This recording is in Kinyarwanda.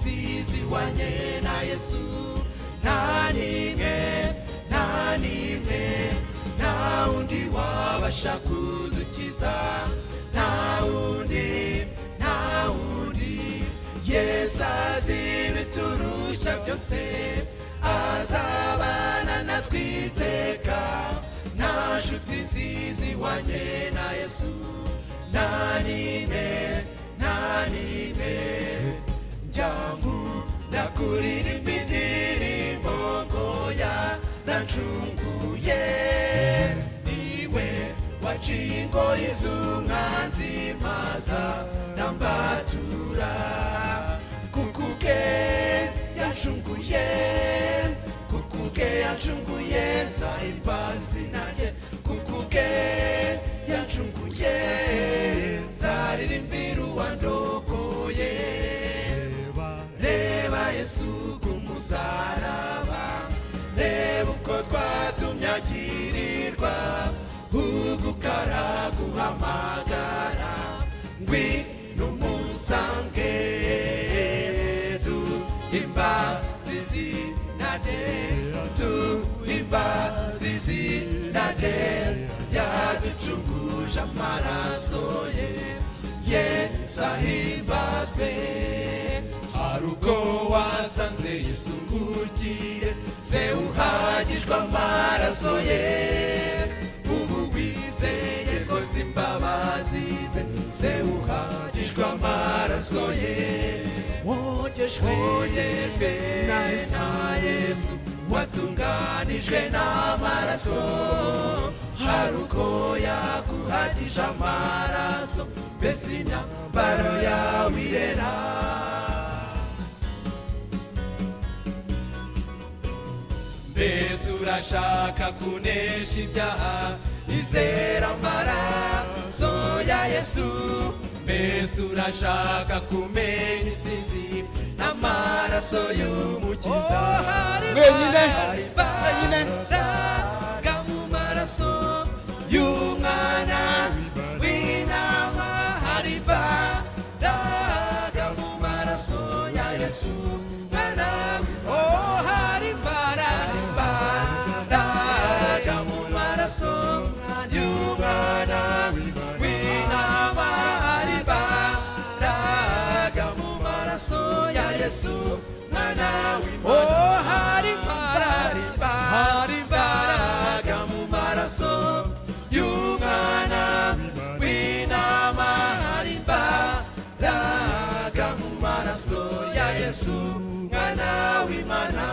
inshuti zihwanye na Yesu nta n'imwe nta wundi wabasha kudukiza nta wundi Yesu azi ibiturusha byose azabana natwe iteka nta nshuti zihwanye na Yesu nta n'imwe njyamu nakuririmba indirimbo ngo yarancunguye niwe waciye ingoyi z'umwanzi maza nambatura kukuke yancunguye nzahimbaza nanjye kukuke yancunguye nzaririmbira uwandokoye reba Yesu kumusaraba reba uko twatumye agirirwa ugukara guhamagara ngwino umusange tuhimbaze izina rye yaducunguje amaraso ye Yesu ahimbazwe hari ubwo wasanze Yesu ngukire se uhagijwe amaraso ye ubu wizeye rwose imbabazi ze se uhagijwe amaraso ye wogejwe na Yesu watunganijwe n'amaraso hari uko yakuhagije amaraso mbese imyambaro yawe irera mbese urashaka kunesha ibyaha izera amaraso ya Yesu mbese urashaka kumenya isinzi n'amaraso y'umukiza wenyine imbaraga mu maraso y'umwana w'intama hari imbaraga mu maraso ya Yesu mwana hari imbaraga mu maraso y'umwana w'intama hari imbaraga mu maraso ya Yesu mwana w'Imana hari imbaraga mu maraso y'umwana w'intama hari imbaraga mu maraso ya Yesu mwana w'Imana